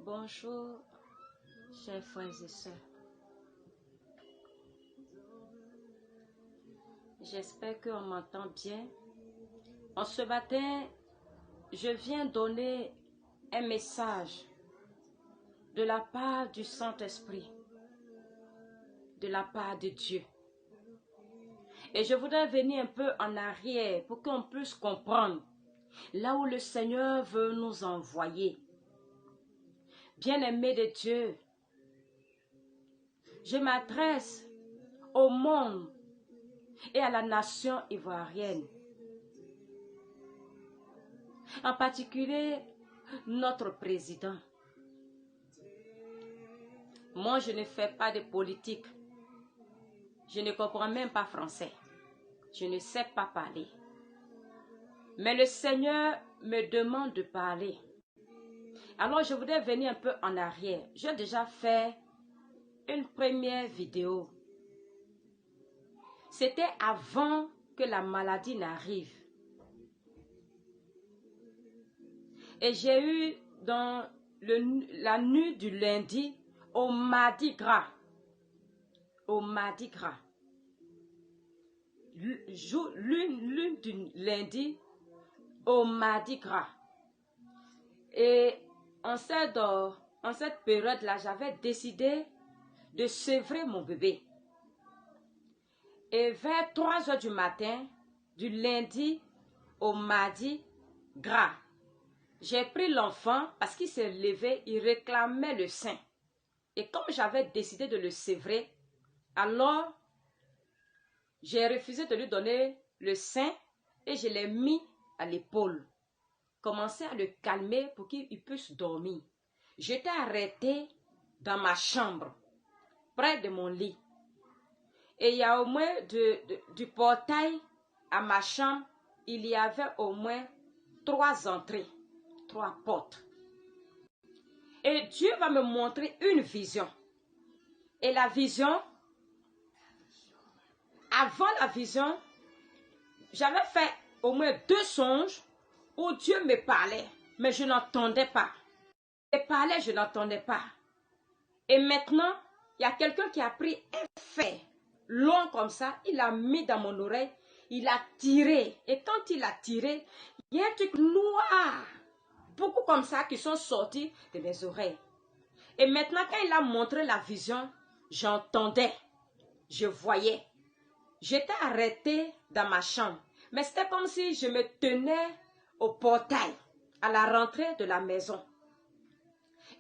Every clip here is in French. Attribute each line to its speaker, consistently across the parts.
Speaker 1: Bonjour, chers frères et sœurs. J'espère qu'on m'entend bien. En ce matin, je viens donner un message de la part du Saint-Esprit, de la part de Dieu. Et je voudrais venir un peu en arrière pour qu'on puisse comprendre là où le Seigneur veut nous envoyer. Bien-aimés de Dieu, je m'adresse au monde et à la nation ivoirienne. En particulier, notre président. Moi, je ne fais pas de politique. Je ne comprends même pas français. Je ne sais pas parler. Mais le Seigneur me demande de parler. Alors, je voudrais venir un peu en arrière. J'ai déjà fait une première vidéo. C'était avant que la maladie n'arrive. Et j'ai eu dans la nuit du lundi au mardi gras. Au mardi gras. Lune du lundi au mardi gras. Et en cette période-là, j'avais décidé de sevrer mon bébé. Et vers 3 heures du matin, du lundi au mardi gras, j'ai pris l'enfant parce qu'il s'est levé, il réclamait le sein. Et comme j'avais décidé de le sevrer, alors j'ai refusé de lui donner le sein et je l'ai mis à l'épaule. Commençais à le calmer pour qu'il puisse dormir. J'étais arrêtée dans ma chambre, près de mon lit. Et il y a au moins du portail à ma chambre, il y avait au moins 3 entrées, 3 portes. Et Dieu va me montrer une vision. Et la vision, avant la vision, j'avais fait au moins 2 songes où Dieu me parlait, mais je n'entendais pas. Il parlait, je n'entendais pas. Et maintenant, il y a quelqu'un qui a pris un fer long comme ça, il l'a mis dans mon oreille, il a tiré. Et quand il a tiré, il y a un truc noir, beaucoup comme ça, qui sont sortis de mes oreilles. Et maintenant, quand il a montré la vision, j'entendais, je voyais. J'étais arrêtée dans ma chambre, mais c'était comme si je me tenais au portail, à la rentrée de la maison.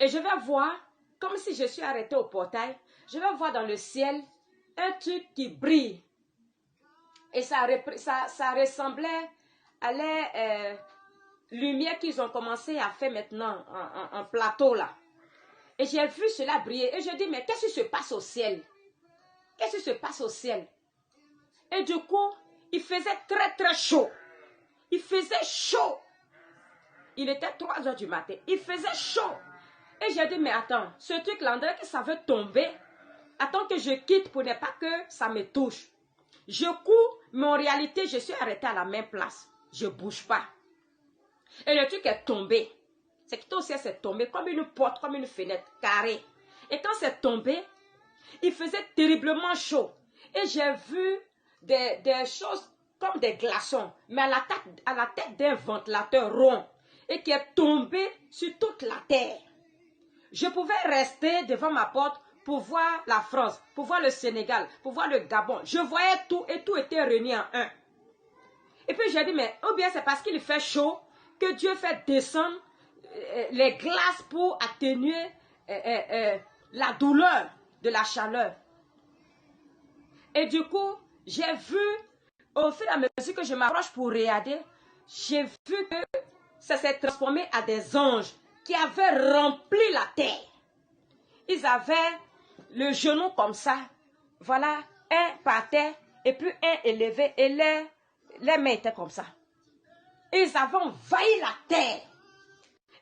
Speaker 1: Et je vais voir, comme si je suis arrêtée au portail, je vais voir dans le ciel un truc qui brille. Et ça ressemblait à les lumières qu'ils ont commencé à faire maintenant en plateau là. Et j'ai vu cela briller et je dis, mais qu'est-ce qui se passe au ciel? Qu'est-ce qui se passe au ciel? Et du coup, il faisait très très chaud. Il faisait chaud. Il était 3 heures du matin. Il faisait chaud. Et j'ai dit, mais attends, ce truc-là, on dirait que ça veut tomber. Attends que je quitte pour ne pas que ça me touche. Je cours, mais en réalité, je suis arrêtée à la même place. Je ne bouge pas. Et le truc est tombé. C'est que tout aussi, c'est tombé comme une porte, comme une fenêtre carrée. Et quand c'est tombé, il faisait terriblement chaud. Et j'ai vu des choses comme des glaçons, mais à la tête d'un ventilateur rond. Et qui est tombé sur toute la terre. Je pouvais rester devant ma porte pour voir la France, pour voir le Sénégal, pour voir le Gabon. Je voyais tout et tout était réuni en un. Et puis j'ai dit, mais ou bien c'est parce qu'il fait chaud que Dieu fait descendre les glaces pour atténuer la douleur de la chaleur. Et du coup, j'ai vu, au fur et à mesure que je m'approche pour regarder, j'ai vu que ça s'est transformé à des anges qui avaient rempli la terre. Ils avaient le genou comme ça, voilà, un par terre et puis un élevé et les mains étaient comme ça. Ils avaient envahi la terre.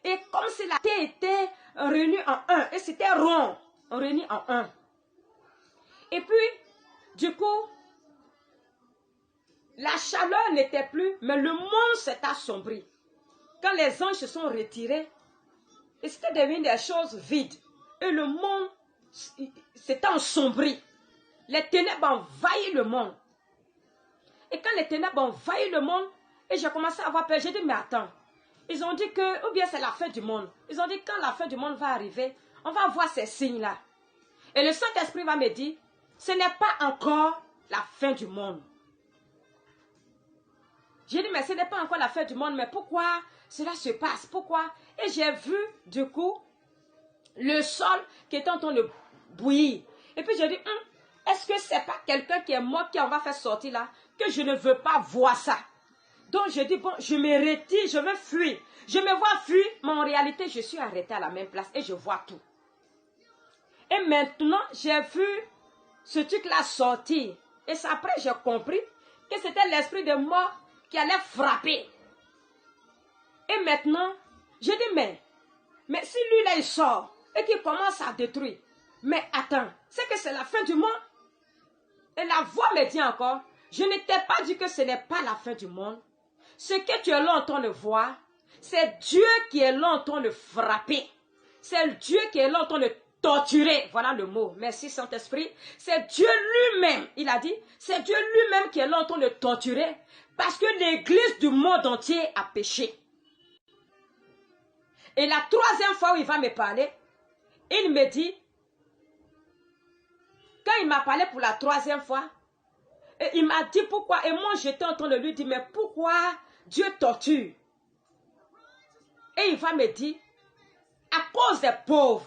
Speaker 1: Et comme si la terre était réunie en un, et c'était rond, réunie en un. Et puis, du coup, la chaleur n'était plus, mais le monde s'est assombri. Quand les anges se sont retirés, Et c'était devenu des choses vides. Et le monde s'était ensombri. Les ténèbres envahissent le monde. Et quand les ténèbres envahissent le monde, et j'ai commencé à avoir peur, j'ai dit, mais attends. Ils ont dit que, ou bien c'est la fin du monde. Ils ont dit, quand la fin du monde va arriver, on va voir ces signes-là. Et le Saint-Esprit va me dire, ce n'est pas encore la fin du monde. J'ai dit, mais ce n'est pas encore la fin du monde, mais pourquoi cela se passe? Pourquoi? Et j'ai vu, du coup, le sol qui est en train de bouillir. Et puis j'ai dit, est-ce que c'est pas quelqu'un qui est mort qui en va faire sortir là? Que je ne veux pas voir ça. Donc je dis, bon, je me retire, je veux fuir. Je me vois fuir, mais en réalité, je suis arrêtée à la même place et je vois tout. Et maintenant, j'ai vu ce truc-là sortir. Et après, j'ai compris que c'était l'esprit de mort qui allait frapper. Et maintenant, j'ai dit, mais si lui là, il sort et qu'il commence à détruire, mais attends, c'est que c'est la fin du monde. Et la voix me dit encore, je ne t'ai pas dit que ce n'est pas la fin du monde. Ce que tu es là en train de voir, c'est Dieu qui est là en train de frapper. C'est Dieu qui est là en train de torturer. Voilà le mot. Merci Saint-Esprit. C'est Dieu lui-même. Il a dit, c'est Dieu lui-même qui est là en train de torturer. Parce que l'église du monde entier a péché. Et la troisième fois où il va me parler, il me dit, quand il m'a parlé pour la troisième fois, et il m'a dit pourquoi. Et moi, j'étais en train de lui dire, mais pourquoi Dieu torture? Et il va me dire, à cause des pauvres,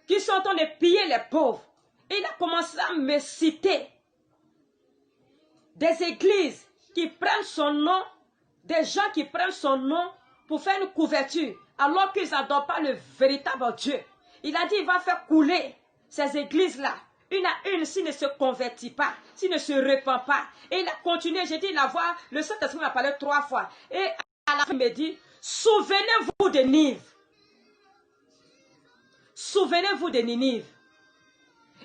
Speaker 1: qui sont en train de piller les pauvres. Et il a commencé à me citer des églises qui prennent son nom, des gens qui prennent son nom pour faire une couverture, alors qu'ils n'adorent pas le véritable Dieu. Il a dit, il va faire couler ces églises-là, une à une, s'il ne se convertit pas, s'il ne se repent pas. Et il a continué, j'ai dit, la voix, le Saint-Esprit m'a parlé 3 fois. Et à la fin, il me dit, souvenez-vous de Nive. Souvenez-vous de Ninive.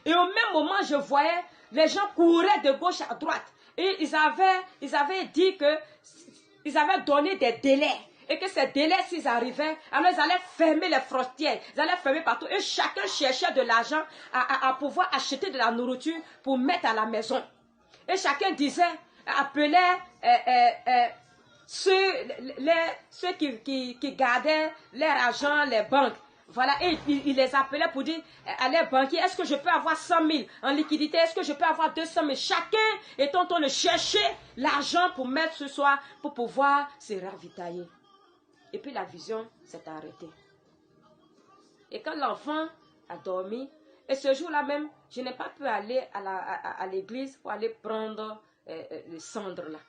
Speaker 1: Et au même moment, je voyais les gens couraient de gauche à droite. Et ils avaient dit que ils avaient donné des délais. Et que ces délais, s'ils arrivaient, alors ils allaient fermer les frontières. Ils allaient fermer partout. Et chacun cherchait de l'argent à pouvoir acheter de la nourriture pour mettre à la maison. Et chacun disait, appelait ceux qui gardaient leur argent, les banques. Voilà, et il les appelait pour dire à les banquiers, est-ce que je peux avoir 100 000 en liquidité? Est-ce que je peux avoir 200 000? Chacun est en train de chercher l'argent pour mettre ce soir, pour pouvoir se ravitailler. Et puis la vision s'est arrêtée. Et quand l'enfant a dormi, et ce jour-là même, je n'ai pas pu aller à l'église pour aller prendre les cendres là.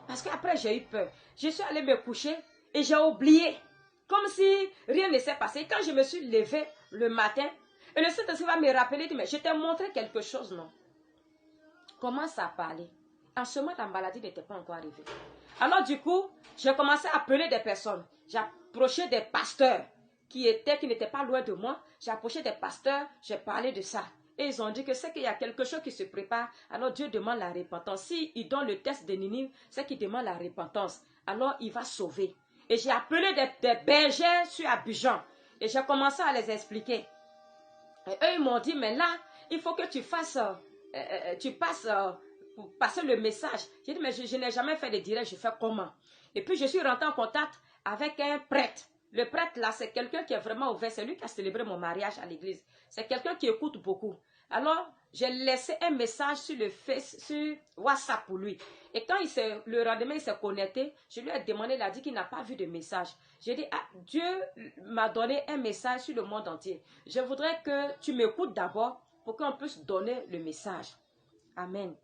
Speaker 1: Parce qu'après j'ai eu peur. Je suis allée me coucher et j'ai oublié. Comme si rien ne s'est passé. Et quand je me suis levée le matin, et le Saint-Esprit va me rappeler, il dit, mais je t'ai montré quelque chose, non? Commence à parler. En ce moment, la maladie n'était pas encore arrivée. Alors du coup, j'ai commencé à appeler des personnes. J'ai approché des pasteurs qui n'étaient pas loin de moi. J'ai approché des pasteurs, j'ai parlé de ça. Et ils ont dit que c'est qu'il y a quelque chose qui se prépare. Alors Dieu demande la repentance. S'il donne le test de Ninive, c'est qu'il demande la repentance. Alors il va sauver. Et j'ai appelé des bergers sur Abidjan. Et j'ai commencé à les expliquer. Et eux, ils m'ont dit, mais là, il faut que tu passes pour passer le message. J'ai dit, mais je n'ai jamais fait de direct, je fais comment? Et puis, je suis rentrée en contact avec un prêtre. Le prêtre, là, c'est quelqu'un qui est vraiment ouvert. C'est lui qui a célébré mon mariage à l'église. C'est quelqu'un qui écoute beaucoup. Alors, j'ai laissé un message sur WhatsApp pour lui. Et quand le lendemain, il s'est connecté, je lui ai demandé, il a dit qu'il n'a pas vu de message. J'ai dit, ah, Dieu m'a donné un message sur le monde entier. Je voudrais que tu m'écoutes d'abord pour qu'on puisse donner le message. Amen.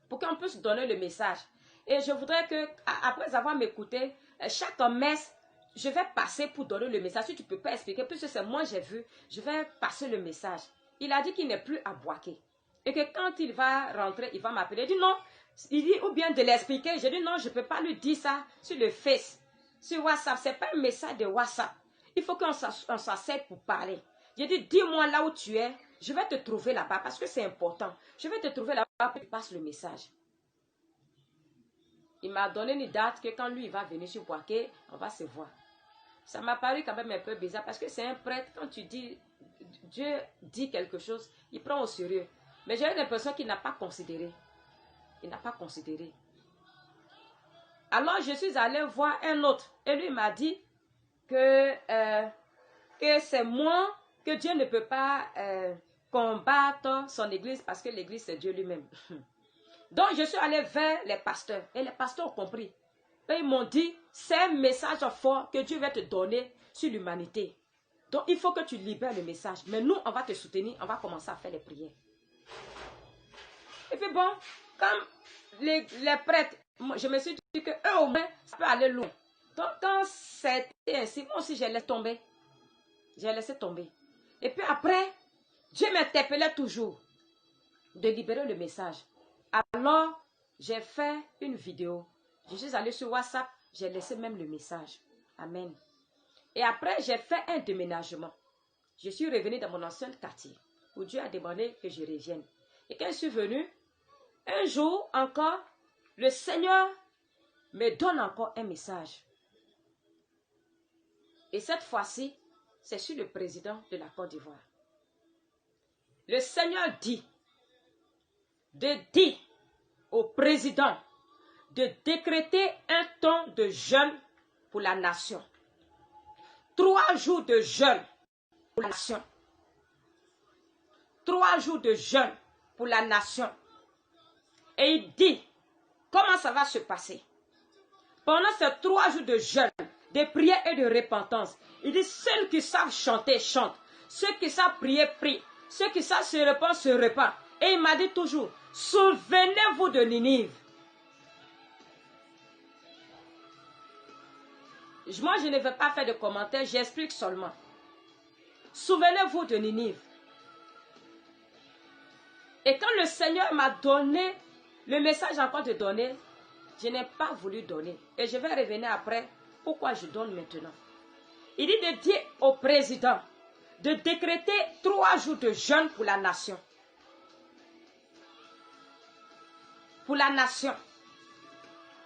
Speaker 1: Pour qu'on puisse donner le message. Et je voudrais que, après avoir m'écouté, chaque messe, je vais passer pour donner le message. Si tu ne peux pas expliquer, puisque c'est moi j'ai vu, je vais passer le message. Il a dit qu'il n'est plus à Boaké. Et que quand il va rentrer, il va m'appeler. Il dit non. Il dit ou bien de l'expliquer. Je dis non, je ne peux pas lui dire ça sur le Face, sur WhatsApp. Ce n'est pas un message de WhatsApp. Il faut qu'on s'asseye pour parler. J'ai dit, dis-moi là où tu es. Je vais te trouver là-bas parce que c'est important. Je vais te trouver là-bas pour que tu passes le message. Il m'a donné une date que quand lui il va venir sur Boaké, on va se voir. Ça m'a paru quand même un peu bizarre parce que c'est un prêtre, quand tu dis, Dieu dit quelque chose, il prend au sérieux. Mais j'ai l'impression qu'il n'a pas considéré. Il n'a pas considéré. Alors je suis allée voir un autre et lui m'a dit que c'est moi, que Dieu ne peut pas combattre son église parce que l'église c'est Dieu lui-même. Donc je suis allée vers les pasteurs et les pasteurs ont compris. Et ils m'ont dit, c'est un message fort que Dieu va te donner sur l'humanité. Donc il faut que tu libères le message. Mais nous, on va te soutenir, on va commencer à faire les prières. Et puis bon, comme les prêtres, je me suis dit que eux au moins, ça peut aller loin. Donc quand c'était ainsi, moi aussi j'ai laissé tomber. J'ai laissé tomber. Et puis après, Dieu m'interpellait toujours de libérer le message. Alors, j'ai fait une vidéo. Je suis allée sur WhatsApp, j'ai laissé même le message. Amen. Et après, j'ai fait un déménagement. Je suis revenue dans mon ancien quartier, où Dieu a demandé que je revienne. Et quand je suis venue, un jour encore, le Seigneur me donne encore un message. Et cette fois-ci, c'est sur le président de la Côte d'Ivoire. Le Seigneur dit, de dire au président de décréter un temps de jeûne pour la nation. 3 jours de jeûne pour la nation. 3 jours de jeûne pour la nation. Et il dit, comment ça va se passer? Pendant ces 3 jours de jeûne, de prière et de repentance, il dit, ceux qui savent chanter, chantent. Ceux qui savent prier, prient. Ceux qui savent se répandre, se répandent. Et il m'a dit toujours, souvenez-vous de Ninive. Moi, je ne vais pas faire de commentaires, j'explique seulement. Souvenez-vous de Ninive. Et quand le Seigneur m'a donné le message encore de donner, je n'ai pas voulu donner. Et je vais revenir après pourquoi je donne maintenant. Il dit de dire au président de décréter 3 jours de jeûne pour la nation. Pour la nation.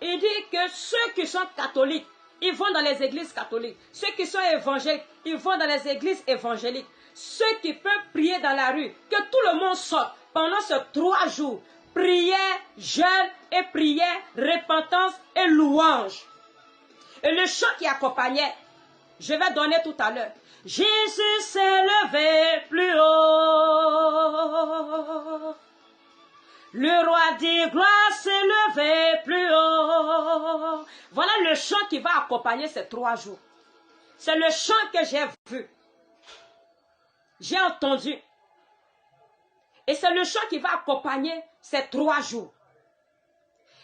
Speaker 1: Il dit que ceux qui sont catholiques, ils vont dans les églises catholiques. Ceux qui sont évangéliques, ils vont dans les églises évangéliques. Ceux qui peuvent prier dans la rue, que tout le monde sorte pendant ces 3 jours. Prière, jeûne et prière, repentance et louange. Et le chant qui accompagnait, je vais donner tout à l'heure. Jésus s'est levé plus haut. Le roi des gloires s'est levé plus haut. Voilà le chant qui va accompagner ces 3 jours. C'est le chant que j'ai vu. J'ai entendu. Et c'est le chant qui va accompagner ces 3 jours.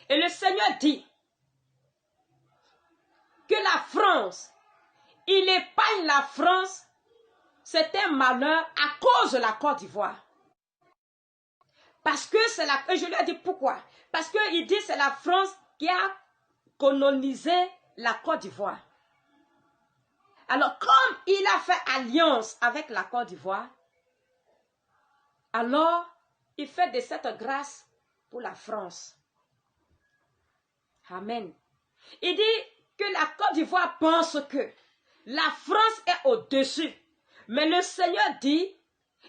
Speaker 1: Et le Seigneur dit que la France, il épargne la France, c'est un malheur à cause de la Côte d'Ivoire. Parce que c'est la... Et je lui ai dit pourquoi. Parce qu'il dit que c'est la France qui a colonisé la Côte d'Ivoire. Alors, comme il a fait alliance avec la Côte d'Ivoire, alors, il fait de cette grâce pour la France. Amen. Il dit que la Côte d'Ivoire pense que la France est au-dessus. Mais le Seigneur dit,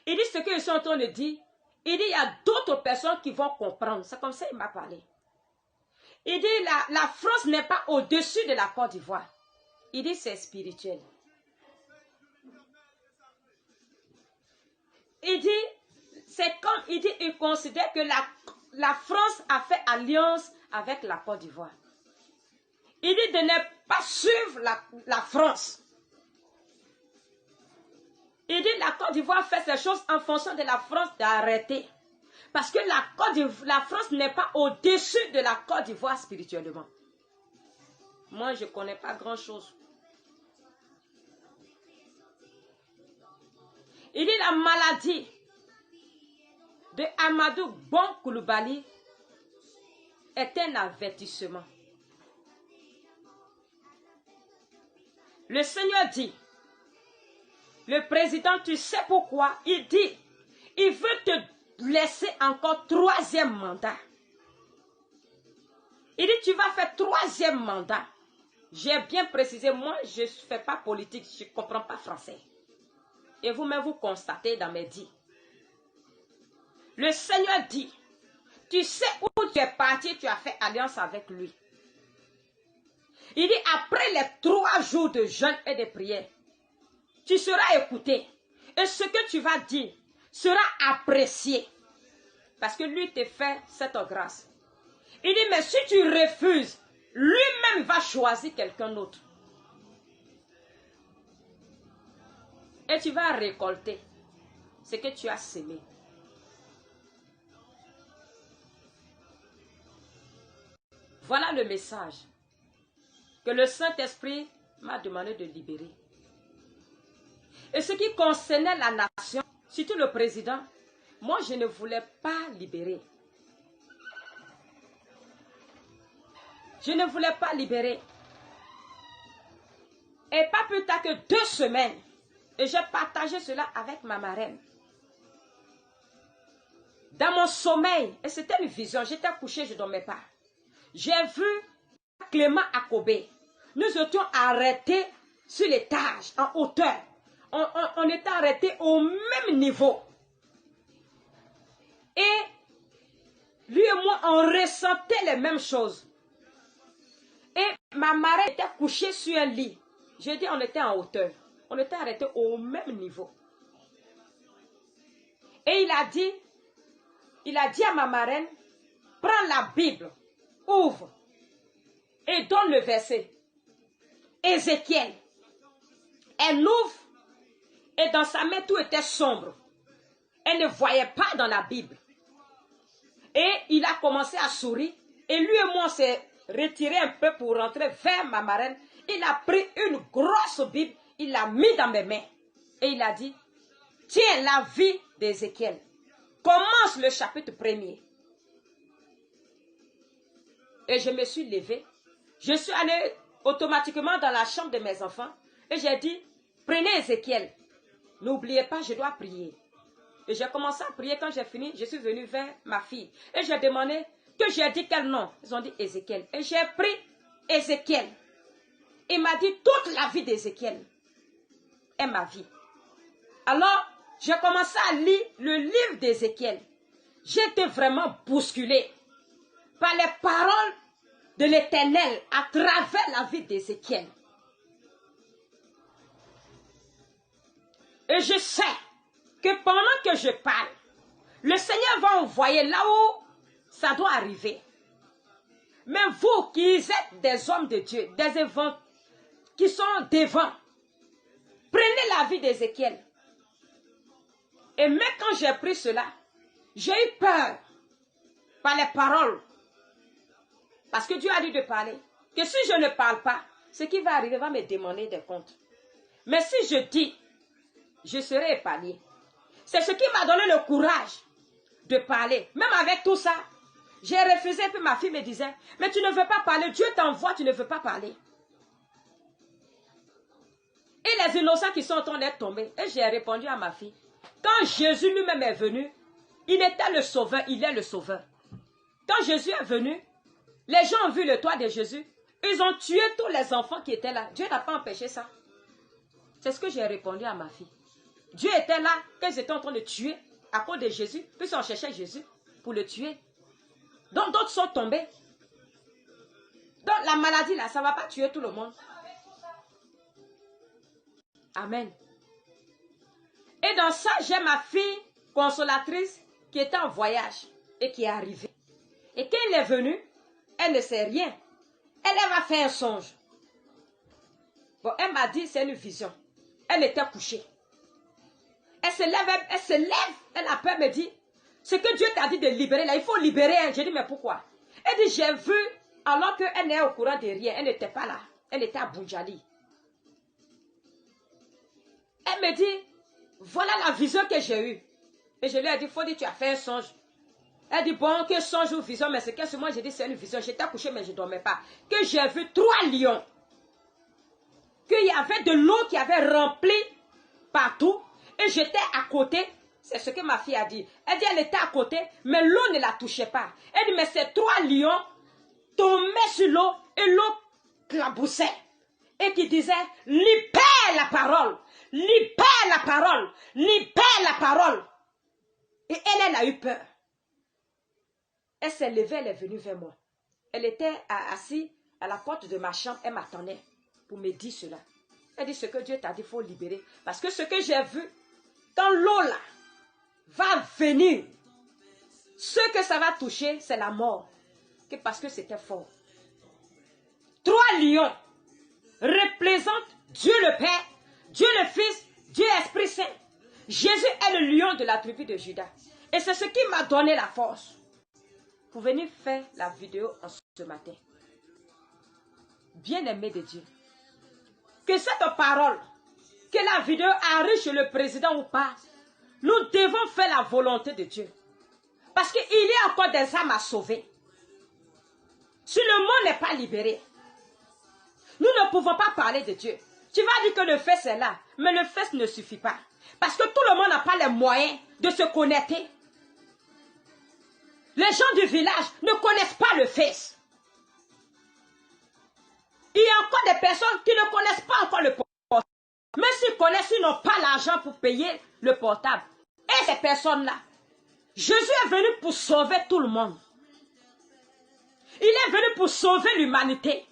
Speaker 1: il dit ce qu'ils sont en train de dire, il dit il y a d'autres personnes qui vont comprendre. C'est comme ça qu'il m'a parlé. Il dit la France n'est pas au-dessus de la Côte d'Ivoire. Il dit c'est spirituel. Il dit, c'est comme il dit, il considère que la France a fait alliance avec la Côte d'Ivoire. Il dit de ne pas suivre la France. Il dit la Côte d'Ivoire fait ces choses en fonction de la France d'arrêter. Parce que la France n'est pas au-dessus de la Côte d'Ivoire spirituellement. Moi, je ne connais pas grand-chose. Il dit la maladie de Amadou Bon Coulibaly est un avertissement. Le Seigneur dit, le président, tu sais pourquoi? Il dit, il veut te laisser encore 3e mandat. Il dit, tu vas faire 3e mandat. J'ai bien précisé, moi, je ne fais pas politique, je ne comprends pas français. Et vous-même, vous constatez dans mes dits. Le Seigneur dit, tu sais où tu es parti, tu as fait alliance avec lui. Il dit, après les 3 jours de jeûne et de prière, tu seras écouté. Et ce que tu vas dire sera apprécié. Parce que lui te fait cette grâce. Il dit, mais si tu refuses, lui-même va choisir quelqu'un d'autre. Et tu vas récolter ce que tu as semé. Voilà le message que le Saint-Esprit m'a demandé de libérer. Et ce qui concernait la nation, surtout le président, moi je ne voulais pas libérer. Je ne voulais pas libérer. Et pas plus tard que 2 semaines, et j'ai partagé cela avec ma marraine. Dans mon sommeil, et c'était une vision, j'étais couchée, je ne dormais pas. J'ai vu Clément Akobé. Nous étions arrêtés sur l'étage, en hauteur. On était arrêtés au même niveau. Et lui et moi, on ressentait les mêmes choses. Et ma marraine était couchée sur un lit. J'ai dit, on était en hauteur. On était arrêtés au même niveau. Et il a dit à ma marraine, prends la Bible, ouvre et donne le verset. Ézéchiel. Elle ouvre et dans sa main tout était sombre. Elle ne voyait pas dans la Bible. Et il a commencé à sourire. Et lui et moi, on s'est retiré un peu pour rentrer vers ma marraine. Il a pris une grosse Bible, il l'a mis dans mes mains. Et il a dit, tiens la vie d'Ézéchiel. Commence le chapitre 1er. Et je me suis levée. Je suis allée automatiquement dans la chambre de mes enfants. Et j'ai dit, prenez Ézéchiel. N'oubliez pas, je dois prier. Et j'ai commencé à prier. Quand j'ai fini, je suis venue vers ma fille. Et j'ai demandé que j'ai dit quel nom. Ils ont dit Ézéchiel. Et j'ai pris Ézéchiel. Il m'a dit toute la vie d'Ézéchiel est ma vie. Alors, j'ai commencé à lire le livre d'Ézéchiel. J'étais vraiment bousculée par les paroles de l'Éternel à travers la vie d'Ézéchiel. Et je sais que pendant que je parle, le Seigneur va envoyer là où ça doit arriver. Mais vous qui êtes des hommes de Dieu, des évangélistes qui sont devant, prenez la vie d'Ézéchiel. Et même quand j'ai pris cela, j'ai eu peur par les paroles. Parce que Dieu a dit de parler. Que si je ne parle pas, ce qui va arriver va me demander des comptes. Mais si je dis, je serai épargné. C'est ce qui m'a donné le courage de parler. Même avec tout ça, j'ai refusé. Puis ma fille me disait, mais tu ne veux pas parler. Dieu t'envoie, tu ne veux pas parler. Et les innocents qui sont en train d'être tombés. Et j'ai répondu à ma fille, quand Jésus lui-même est venu, il était le sauveur, il est le sauveur. Quand Jésus est venu, les gens ont vu le toit de Jésus. Ils ont tué tous les enfants qui étaient là. Dieu n'a pas empêché ça. C'est ce que j'ai répondu à ma fille. Dieu était là, qu'ils étaient en train de tuer à cause de Jésus. Puis on cherchait Jésus pour le tuer. Donc d'autres sont tombés. Donc la maladie là, ça ne va pas tuer tout le monde. Amen. Et dans ça, j'ai ma fille consolatrice qui était en voyage et qui est arrivée. Et quand elle est venue, elle ne sait rien. Elle m'a fait un songe. Bon, elle m'a dit, c'est une vision. Elle était couchée. Elle se lève, elle a peur, me dit, ce que Dieu t'a dit de libérer, là, il faut libérer. Hein. J'ai dit, mais pourquoi? Elle dit, j'ai vu, alors qu'elle n'est au courant de rien, elle n'était pas là. Elle était à Bounjali. Elle me dit, voilà la vision que j'ai eue. Et je lui ai dit, faut dire, tu as fait un songe. Elle dit, bon, que songe ou vision, mais c'est que moi, j'ai dit, c'est une vision. J'étais couchée, mais je ne dormais pas. Que j'ai vu 3 lions. Qu'il y avait de l'eau qui avait rempli partout. Et j'étais à côté. C'est ce que ma fille a dit. Elle dit, elle était à côté, mais l'eau ne la touchait pas. Elle dit, mais ces 3 lions tombaient sur l'eau et l'eau l'éclaboussait et qui disait, libère la parole, libère la parole, libère la parole. Et elle a eu peur. Elle s'est levée, elle est venue vers moi. Elle était assise à la porte de ma chambre, elle m'attendait pour me dire cela. Elle dit, ce que Dieu t'a dit, il faut libérer. Parce que ce que j'ai vu, quand l'eau là va venir, ce que ça va toucher, c'est la mort. Parce que c'était fort. 3 lions représentent Dieu le Père, Dieu le Fils, Dieu Esprit Saint. Jésus est le lion de la tribu de Judas. Et c'est ce qui m'a donné la force pour venir faire la vidéo en ce matin. Bien-aimé de Dieu, que cette parole, que la vidéo arrive chez le président ou pas, nous devons faire la volonté de Dieu. Parce qu'il y a encore des âmes à sauver. Si le monde n'est pas libéré, nous ne pouvons pas parler de Dieu. Tu vas dire que le fest est là, mais le fest ne suffit pas. Parce que tout le monde n'a pas les moyens de se connecter. Les gens du village ne connaissent pas le fest. Il y a encore des personnes qui ne connaissent pas encore le portable. Même s'ils connaissent, ils n'ont pas l'argent pour payer le portable. Et ces personnes-là, Jésus est venu pour sauver tout le monde. Il est venu pour sauver l'humanité.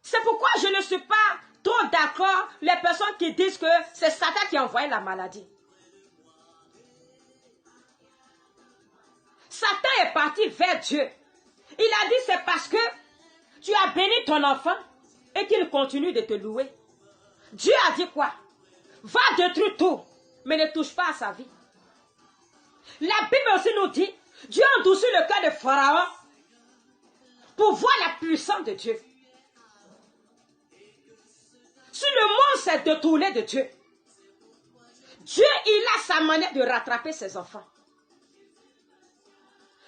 Speaker 1: C'est pourquoi je ne suis pas trop d'accord les personnes qui disent que c'est Satan qui a envoyé la maladie. Satan est parti vers Dieu. Il a dit c'est parce que tu as béni ton enfant et qu'il continue de te louer. Dieu a dit quoi? Va détruire tout, mais ne touche pas à sa vie. La Bible aussi nous dit, Dieu a endurci le cœur de Pharaon pour voir la puissance de Dieu. Si le monde s'est détourné de Dieu, Dieu, il a sa manière de rattraper ses enfants.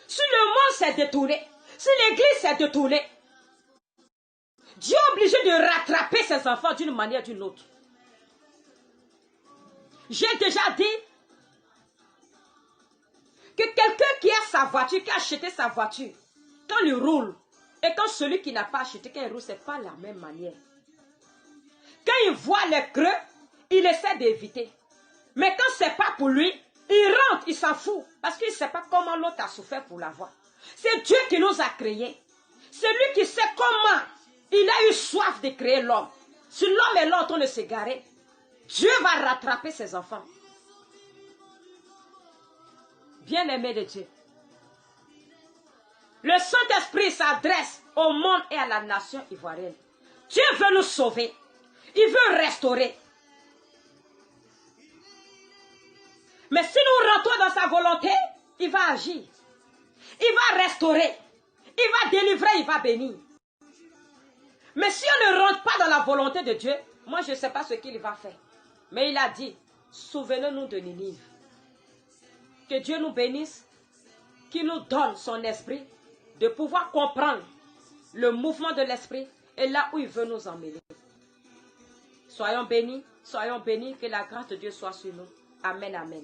Speaker 1: Si le monde s'est détourné, si l'église s'est détournée, Dieu est obligé de rattraper ses enfants d'une manière ou d'une autre. J'ai déjà dit que quelqu'un qui a sa voiture, qui a acheté sa voiture, quand il roule, et quand celui qui n'a pas acheté, quand il roule, ce n'est pas la même manière. Quand il voit les creux, il essaie d'éviter. Mais quand ce n'est pas pour lui, il rentre, il s'en fout. Parce qu'il ne sait pas comment l'autre a souffert pour l'avoir. C'est Dieu qui nous a créés. C'est lui qui sait comment il a eu soif de créer l'homme. Si l'homme est là en train de s'égarer, Dieu va rattraper ses enfants. Bien-aimé de Dieu. Le Saint-Esprit s'adresse au monde et à la nation ivoirienne. Dieu veut nous sauver. Il veut restaurer. Mais si nous rentrons dans sa volonté, il va agir. Il va restaurer. Il va délivrer, il va bénir. Mais si on ne rentre pas dans la volonté de Dieu, moi je ne sais pas ce qu'il va faire. Mais il a dit, souvenez-nous de Ninive. Que Dieu nous bénisse, qu'il nous donne son esprit, de pouvoir comprendre le mouvement de l'esprit et là où il veut nous emmener. Soyons bénis, que la grâce de Dieu soit sur nous. Amen, amen.